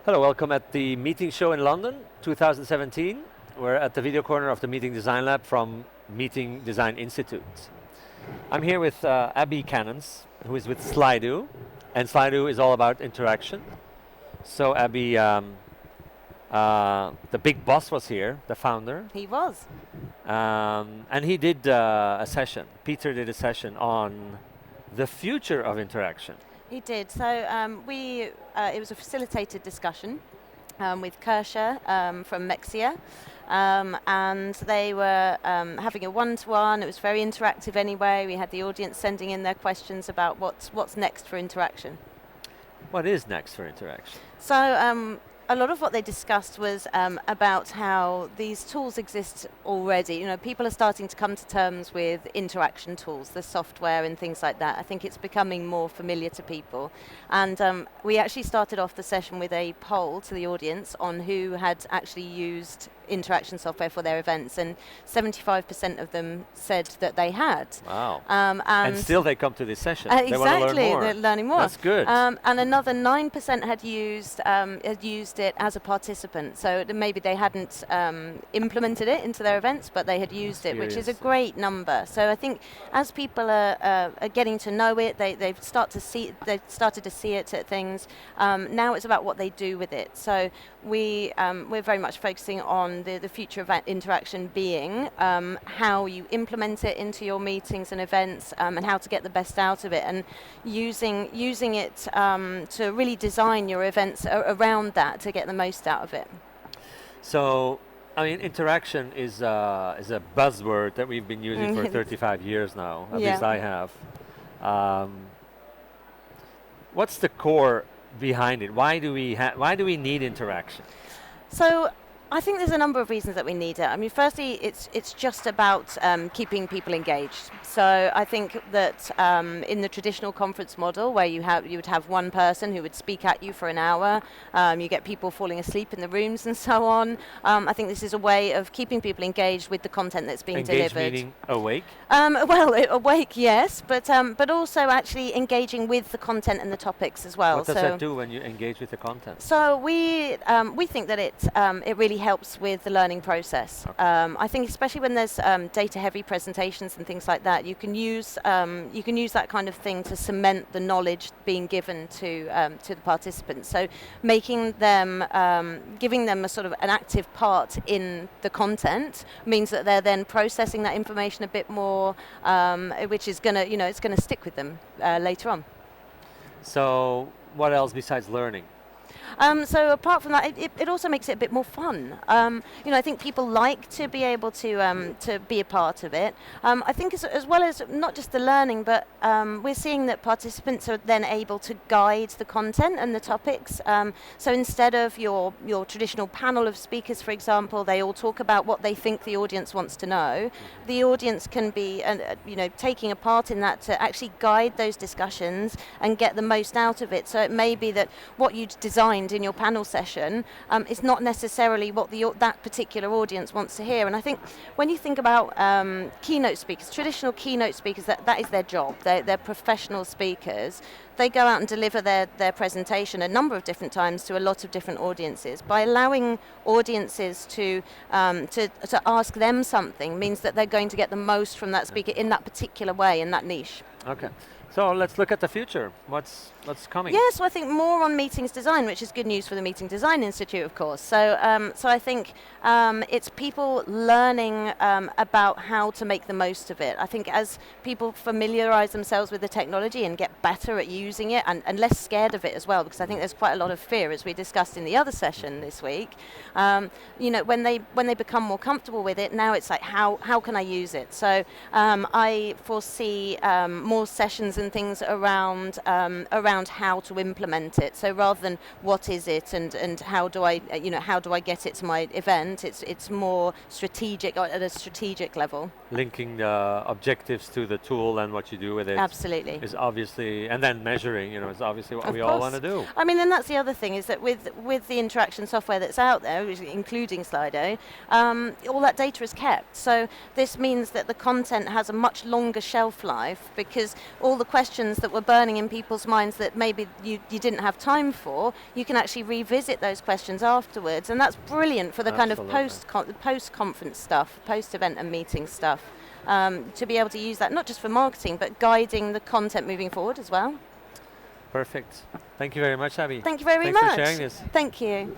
Hello, welcome at the meeting show in London, 2017. We're at the video corner of the Meeting Design Lab from Meeting Design Institute. I'm here with Abi Cannons, who is with Slido, and Slido is all about interaction. So Abi, the big boss was here, the founder, He was. and he did a session. Peter did a session on the future of interaction. He did. So it was a facilitated discussion with Kirscher from Mexia. And they were having a one-to-one. It was very interactive anyway. We had the audience sending in their questions about what's next for interaction. What is next for interaction? So a lot of what they discussed was about how these tools exist already. You know, people are starting to come to terms with interaction tools, the software and things like that. I think it's becoming more familiar to people. And we actually started off the session with a poll to the audience on who had actually used interaction software for their events, and 75% of them said that they had. Wow. And still they come to this session. They want to learn more. They're learning more. That's good. And another 9% had used it as a participant. So maybe they hadn't implemented it into their events, but they had used it, which is a great number. So I think as people are getting to know it, they've started to see it at things. Now it's about what they do with it. So we're very much focusing on the future of interaction being how you implement it into your meetings and events, and how to get the best out of it, and using it to really design your events around that to get the most out of it. So, I mean, interaction is a buzzword that we've been using for 35 years now. At least I have. What's the core behind it? Why do we need interaction? So I think there's a number of reasons that we need it. I mean, firstly, it's just about keeping people engaged. So I think that in the traditional conference model, where you would have one person who would speak at you for an hour, you get people falling asleep in the rooms and so on. I think this is a way of keeping people engaged with the content that's being delivered. Engaged meaning awake? Well, awake, yes, but also actually engaging with the content and the topics as well. What does that do when you engage with the content? So we think that it really helps with the learning process. Okay. I think especially when there's data-heavy presentations and things like that, you can use that kind of thing to cement the knowledge being given to the participants. So making them, giving them a sort of an active part in the content means that they're then processing that information a bit more, which is it's gonna stick with them later on. So what else besides learning? So apart from that, it also makes it a bit more fun. I think people like to be able to be a part of it. I think as well as not just the learning, but we're seeing that participants are then able to guide the content and the topics. So instead of your traditional panel of speakers, for example, they all talk about what they think the audience wants to know. The audience can be, taking a part in that to actually guide those discussions and get the most out of it. So it may be that what you designed in your panel session is not necessarily what that particular audience wants to hear. And I think when you think about keynote speakers, traditional keynote speakers, that is their job. They're professional speakers. They go out and deliver their presentation a number of different times to a lot of different audiences. By allowing audiences to ask them something means that they're going to get the most from that speaker in that particular way, in that niche. Okay. So let's look at the future. What's coming? Yeah, so I think more on meetings design, which is good news for the Meeting Design Institute, of course. So I think it's people learning about how to make the most of it. I think as people familiarize themselves with the technology and get better at using it and less scared of it as well, because I think there's quite a lot of fear, as we discussed in the other session this week. When they become more comfortable with it, now it's like, how can I use it? So I foresee more sessions and things around how to implement it. So rather than what is it and how do I get it to my event, it's more strategic, at a strategic level. Linking the objectives to the tool and what you do with it. Absolutely. Is obviously, and then measuring, you know, is obviously what Of we all course. want to do. I mean, and that's the other thing, is that with the interaction software that's out there, including Slido, all that data is kept. So this means that the content has a much longer shelf life, because all the questions that were burning in people's minds that maybe you didn't have time for, you can actually revisit those questions afterwards, and that's brilliant for the kind of post-conference stuff, post-event and meeting stuff, to be able to use that not just for marketing, but guiding the content moving forward as well. Perfect. Thank you very much, Abi. Thank you very Thanks much. for sharing this. Thank you.